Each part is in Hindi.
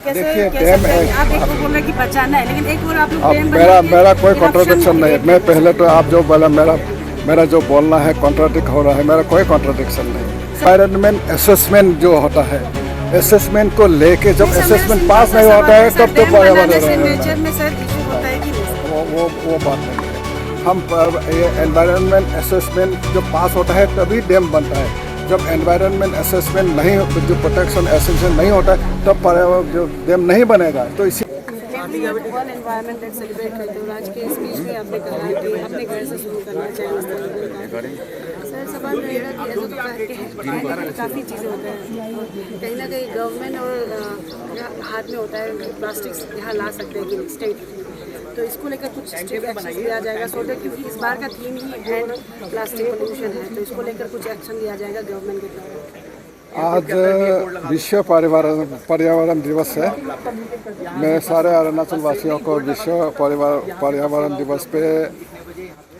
देखिए डैम है, आप एक बोल रहे कि बचाना है, लेकिन एक बोल आप लोग अब डैम मेरा कोई कॉन्ट्राडिक्शन नहीं है। मैं पहले तो आप जो बोला मेरा जो बोलना है कॉन्ट्राडिक्ट हो रहा है, मेरा कोई कॉन्ट्राडिक्शन नहीं। एनवायरनमेंट असेसमेंट जो होता है, असेसमेंट को लेके जब असेसमेंट पास नहीं होता है तब तो पर्यावरण नेचर में सर इशू होता है कि वो बात नहीं है। हम एनवायरनमेंट असेसमेंट जो पास होता है तभी डैम बनता है। जब एनवायरनमेंट असेसमेंट नहीं, जो प्रोटेक्शन असेसमेंट नहीं होता है तब पर्यावरण जो डैम नहीं बनेगा। तो इसी वर्ल्ड एनवायरनमेंट डे सेलिब्रेट करते हो, आज के स्पीच में आपने कहा कि अपने घर से शुरू करना चाहिए। सर सवाल रहेगा कि ऐसा तो काफ़ी चीज़ें होता है, कहीं ना कहीं गवर्नमेंट और हाथ में होता है प्लास्टिक यहाँ ला सकते हैं कि स्टेट, तो इसको लेकर कुछ स्ट्रिक्ट एक्शन लिया जाएगा सो दैट, क्योंकि इस बार का theme he and plastic pollution है, तो इसको लेकर कुछ एक्शन लिया जाएगा गवर्नमेंट के द्वारा। आज विश्व पर्यावरण दिवस है। मैं सारे अरुणाचल वासियों को विश्व पर्यावरण दिवस पे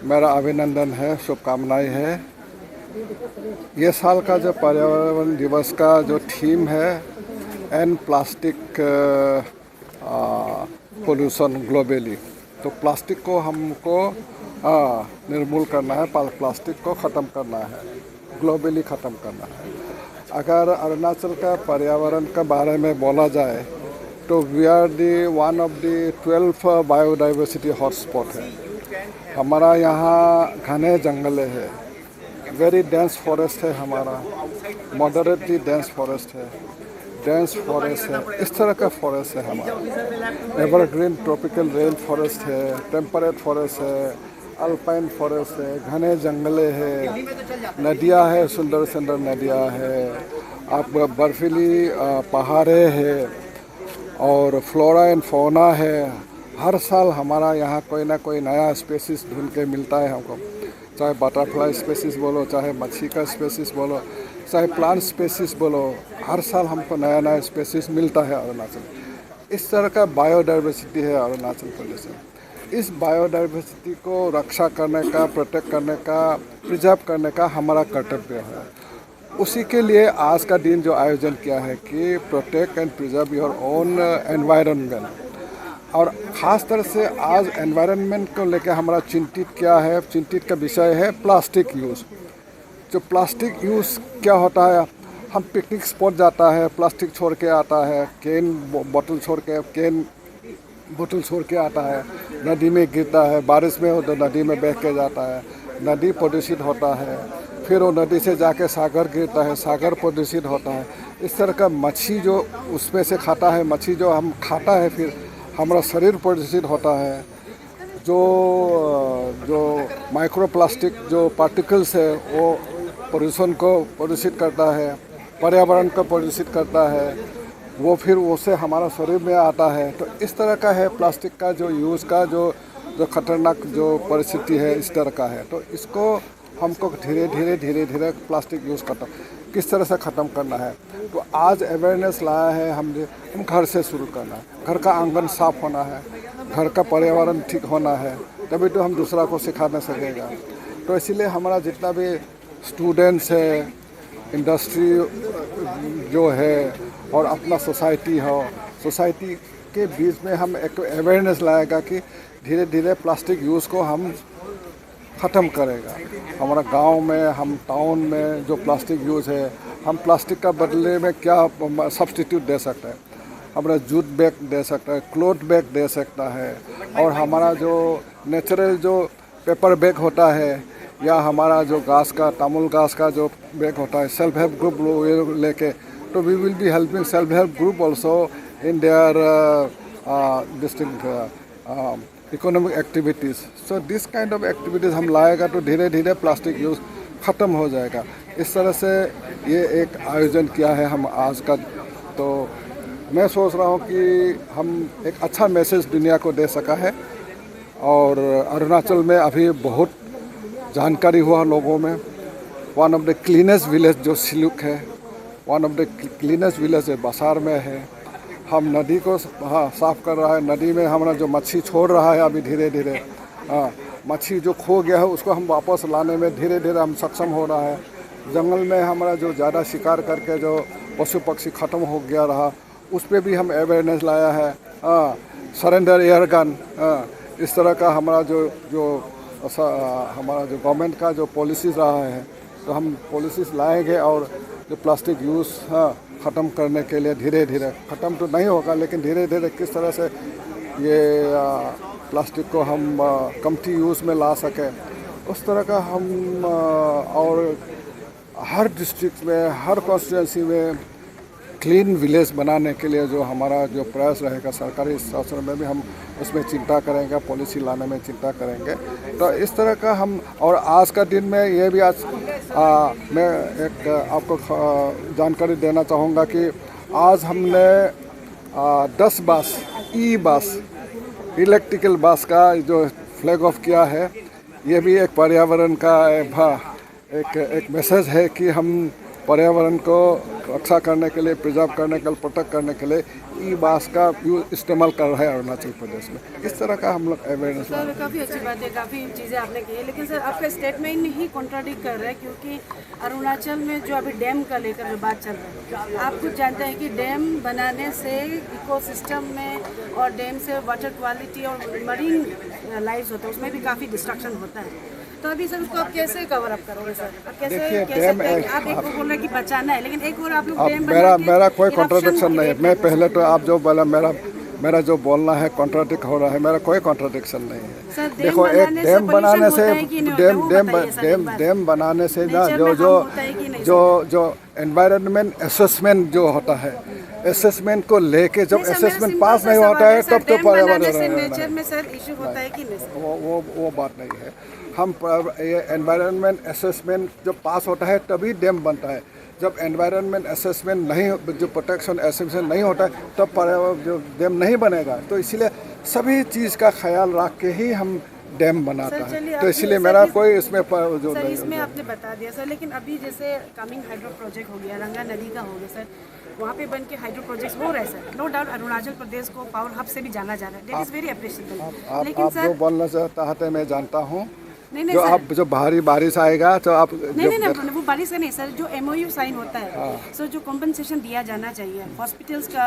मेरा अभिनंदन है, शुभकामनाएं है। ये साल का जो पर्यावरण दिवस का जो थीम है एंड प्लास्टिक पोल्यूशन ग्लोबली, तो प्लास्टिक को हमको निर्मूल करना है, प्लास्टिक को ख़त्म करना है, ग्लोबली ख़त्म करना है। अगर अरुणाचल का पर्यावरण के बारे में बोला जाए तो we are one of the 12 biodiversity hotspot है। हमारा यहाँ घने जंगल है, वेरी डेंस फॉरेस्ट है, हमारा मॉडरेटली डेंस फॉरेस्ट है, इस तरह का फॉरेस्ट है हमारा। एवरग्रीन ट्रॉपिकल रेन फॉरेस्ट है, टेम्परेट फॉरेस्ट है, अल्पाइन फॉरेस्ट है, घने जंगले है, नदियाँ है, सुंदर सुंदर नदियाँ है, आप बर्फीली पहाड़े है और फ्लोरा एंड फौना है। हर साल हमारा यहाँ कोई ना कोई नया स्पेसिस ढूंढ के मिलता है हमको, चाहे बटरफ्लाई स्पेसिस बोलो, चाहे मच्छी का स्पेसिस बोलो, चाहे प्लांट स्पेसिस बोलो, हर साल हमको नया नया स्पेसिस मिलता है अरुणाचल। इस तरह का बायोडाइवर्सिटी है अरुणाचल प्रदेश में। इस बायोडाइवर्सिटी को रक्षा करने का, प्रोटेक्ट करने का, प्रिजर्व करने का हमारा कर्तव्य है। उसी के लिए आज का दिन जो आयोजन किया है कि protect and preserve your own environment, और ख़ास तरह से आज एनवायरनमेंट को लेकर हमारा चिंतित का विषय है प्लास्टिक यूज़। जो प्लास्टिक यूज़ क्या होता है, हम पिकनिक स्पॉट जाता है, प्लास्टिक छोड़ के आता है, कैन बोतल छोड़ के आता है, नदी में गिरता है, बारिश में हो तो नदी में बह के जाता है, नदी प्रदूषित होता है, फिर वो नदी से जाके सागर गिरता है, सागर प्रदूषित होता है। इस तरह का मच्छी जो उसमें से खाता है, मच्छी जो हम खाता है, फिर हमारा शरीर प्रदूषित होता है। जो माइक्रो प्लास्टिक जो पार्टिकल्स है वो प्रदूषण को प्रदूषित करता है, पर्यावरण को प्रदूषित करता है, वो फिर उससे हमारा शरीर में आता है। तो इस तरह का है प्लास्टिक का जो यूज़ का जो खतरनाक जो परिस्थिति है, इस तरह का है। तो इसको हमको धीरे धीरे प्लास्टिक यूज़ किस तरह से ख़त्म करना है। तो आज अवेयरनेस लाया है हम घर से शुरू करना है, घर का आंगन साफ होना है, घर का पर्यावरण ठीक होना है, तभी तो हम दूसरा को सिखा नहीं सकेगा। तो इसीलिए हमारा जितना भी स्टूडेंट्स है, इंडस्ट्री जो है और अपना सोसाइटी के बीच में हम एक अवेयरनेस लाएगा कि धीरे धीरे प्लास्टिक यूज़ को हम ख़त्म करेगा। हमारा गांव में, हम टाउन में जो प्लास्टिक यूज़ है, हम प्लास्टिक का बदले में क्या सब्स्टिट्यूट दे सकते हैं। हमारा जूट बैग दे सकता है, क्लॉथ बैग दे सकता है, और हमारा जो नेचुरल जो पेपर बैग होता है, या हमारा जो तामुल घास का जो बैग होता है, सेल्फ हेल्प ग्रुप लेके, तो we will be helping self help group also in their distinct economic activities. So this kind of activities हम लाएगा तो धीरे धीरे प्लास्टिक यूज़ ख़त्म हो जाएगा। इस तरह से ये एक आयोजन किया है हम आज का। तो मैं सोच रहा हूँ कि हम एक अच्छा मैसेज दुनिया को दे सका है, और अरुणाचल में अभी बहुत जानकारी हुआ लोगों में। One of the cleanest village जो सिलुक है, one of the cleanest village बसार में है। हम नदी को साफ़ कर रहा है, नदी में हमारा जो मच्छी छोड़ रहा है अभी धीरे धीरे, मच्छी जो खो गया है उसको हम वापस लाने में धीरे धीरे हम सक्षम हो रहा है। जंगल में हमारा जो ज़्यादा शिकार करके जो पशु पक्षी ख़त्म हो गया रहा, उस पर भी हम अवेयरनेस लाया है। सरेंडर एयर गन, इस तरह का हमारा जो हमारा जो गवर्नमेंट का जो पॉलिसीज़ रहा है, तो हम पॉलिसीज़ लाएंगे और जो प्लास्टिक यूज़ ख़त्म करने के लिए धीरे धीरे, ख़त्म तो नहीं होगा लेकिन धीरे धीरे किस तरह से ये प्लास्टिक को हम कमती यूज़ में ला सकें, उस तरह का हम और हर डिस्ट्रिक्ट में, हर कॉन्स्टिट्यूंसी में क्लीन विलेज बनाने के लिए जो हमारा जो प्रयास रहेगा सरकारी शासन में भी हम उसमें चिंता करेंगे, पॉलिसी लाने में चिंता करेंगे। तो इस तरह का हम, और आज का दिन में ये भी आज मैं एक आपको जानकारी देना चाहूँगा कि आज हमने 10 बस बस इलेक्ट्रिकल बस का जो फ्लैग ऑफ किया है। ये भी एक पर्यावरण का एक मैसेज है कि हम पर्यावरण को रक्षा करने के लिए, प्रिजर्व करने के लिए, प्रोटेक्ट करने के लिए ई बास का इस्तेमाल कर रहे हैं अरुणाचल प्रदेश में। इस तरह का हम लोग अवेयरनेस। सर काफ़ी अच्छी बात है, काफ़ी चीज़ें आपने की है, लेकिन सर आपका स्टेटमेंट ही कॉन्ट्राडिक्ट कर रहा है, क्योंकि अरुणाचल में जो अभी डैम का लेकर बात चल रहा है, आप खुद जानते हैं कि डैम बनाने से इकोसिस्टम में और डैम से वाटर क्वालिटी और मरीन लाइफ होता है, उसमें भी काफ़ी डिस्ट्रक्शन होता है। तो अभी सर उसको आप कैसे कवर अप करोगे सर? आप कैसे आप एक को बोल रहे हैं कि बचाना है, लेकिन एक और आप लोग डैम मेरा कोई कॉन्ट्राडिक्शन नहीं है। मैं पहले तो आप जो बोला, मेरा जो बोलना है कॉन्ट्राडिक्ट हो रहा है, मेरा कोई कॉन्ट्राडिक्शन नहीं है। देखो, एक डैम बनाने से डैम बनाने से ना जो एनवायरनमेंट असेसमेंट जो होता है, असेसमेंट को लेके जब असेसमेंट पास नहीं होता है तब तो पर्यावरण नेचर में सर इशू होता है कि नहीं? वो बात नहीं है। हम ये एनवायरनमेंट असेसमेंट जब पास होता है तभी डैम बनता है। जब एनवायरनमेंट असेसमेंट नहीं, जो प्रोटेक्शन असेसमेंट नहीं होता है, तब पर्यावरण जो डैम नहीं बनेगा। तो इसलिए सभी चीज़ का ख्याल रख के ही हम डैम बनाता है। तो इसलिए मेरा कोई इसमें जो सर इसमें आपने बता दिया सर, लेकिन अभी जैसे कमिंग हाइड्रो प्रोजेक्ट हो गया, रंगा नदी का हो गया सर, वहाँ पे बन के हाइड्रो प्रोजेक्ट्स हो रहे हैं sir. No doubt Arunachal Pradesh को पावर हब से भी जाना जा रहा है, दैट इज वेरी अप्रिशिएटेबल। लेकिन सर, जो बोलना चाहते हैं मैं जानता हूँ, नहीं जो आप जो भारी बारिश आएगा तो आप नहीं वो बारिश का नहीं सर, जो MOU साइन होता है सर, जो कॉम्पनसेशन दिया जाना चाहिए, हॉस्पिटल्स का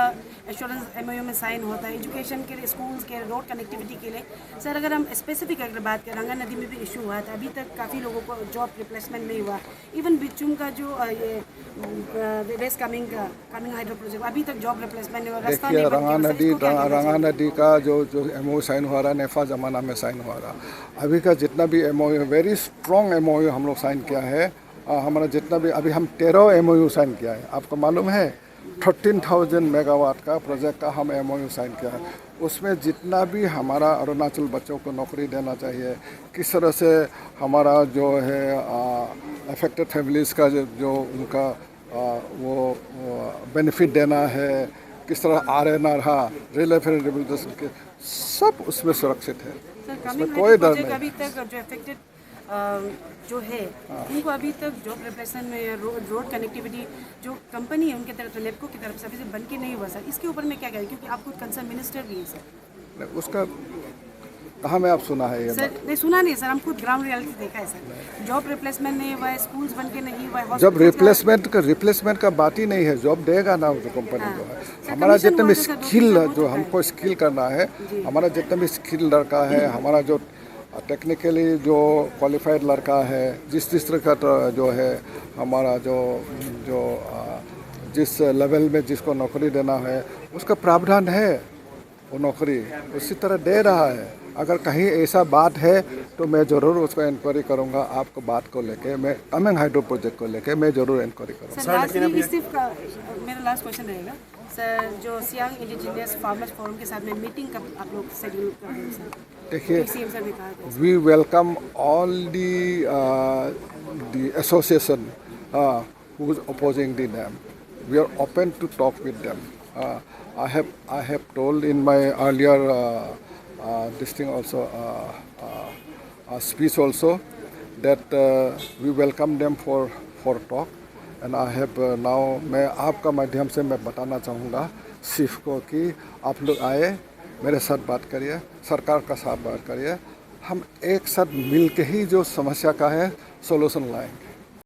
एश्योरेंस MOU में साइन होता है, एजुकेशन के लिए, स्कूल्स के, रोड कनेक्टिविटी के लिए सर। अगर हम स्पेसिफिक अगर बात करें, रंगा नदी में भी इशू हुआ था, अभी तक काफ़ी लोगों को जॉब रिप्लेसमेंट नहीं हुआ। इवन बिचुम का जो ये वेस्ट कमिंग हाइड्रो प्रोजेक्ट, अभी तक जॉब रिप्लेसमेंट नहीं हुआ। देखिए, रंगा नदी का जो MOU साइन हुआ रहा, नेफा जमाना में साइन हुआ रहा, अभी का जितना भी MOU, वेरी स्ट्रॉन्ग MOU हम लोग साइन किया है। हमारा जितना भी अभी हम 13 MOU साइन किया है। आपको मालूम है 13,000 मेगावाट का प्रोजेक्ट का हम MOU साइन किया है। उसमें जितना भी हमारा अरुणाचल बच्चों को नौकरी देना चाहिए, किस तरह से हमारा जो है अफेक्टेड फैमिलीज़ का जो उनका वो बेनिफिट देना है, किस तरह RNR रहा, रिलीफ एंड रिहेबिलिटेशन के, सब उसमें सुरक्षित है। उसमें कोई डर नहीं। अभी तक जो अफेक्टेड जो है उनको अभी तक जॉब रिप्लेसमेंट में, रोड कनेक्टिविटी जो कंपनी है उनके तरफ से, लेपको की तरफ से अभी से बन के नहीं हुआ सर। इसके ऊपर मैं क्या कहें, क्योंकि आप खुद कंसर्न मिनिस्टर भी हैं सर। उसका कहाँ में आप सुना है ये सर? नहीं सुना नहीं सर, हम खुद ग्राउंड रियलिटी देखा है सर। जॉब रिप्लेसमेंट नहीं हुआ है, स्कूल्स बन के नहीं हुआ है। जब रिप्लेसमेंट का बात ही नहीं है, जॉब देगा ना जो कंपनी जो है। हमारा जितना भी स्किल, जो हमको स्किल करना है, हमारा जितना भी स्किल लड़का है, हमारा जो टेक्निकली जो क्वालिफाइड लड़का है, जिस तरह का जो है हमारा जो जिस लेवल में जिसको नौकरी देना है, उसका प्रावधान है, वो नौकरी उसी तरह दे रहा है। अगर कहीं ऐसा बात है तो मैं ज़रूर उसको इंक्वायरी करूंगा। आपको बात को लेके, मैं कमिंग हाइड्रो प्रोजेक्ट को लेके मैं ज़रूर इंक्वायरी करूंगा। मेरा लास्ट क्वेश्चन रहेगा सर, जो सियांग इंडिजिनियस फार्मर्स फोरम के साथ में मीटिंग कब आप लोग शेड्यूल कर रहे हैं सर? देखिए, we welcome all the association who is opposing the dam. We are open to talk with them. I have told in my earlier this thing also speech also that we welcome them for talk, and I have now मैं आपका माध्यम से मैं बताना चाहूँगा सिर्फ को कि आप लोग आए, मेरे साथ बात करिए, सरकार का साथ बात करिए, हम एक साथ मिल के ही जो समस्या का है सोल्यूशन लाएंगे।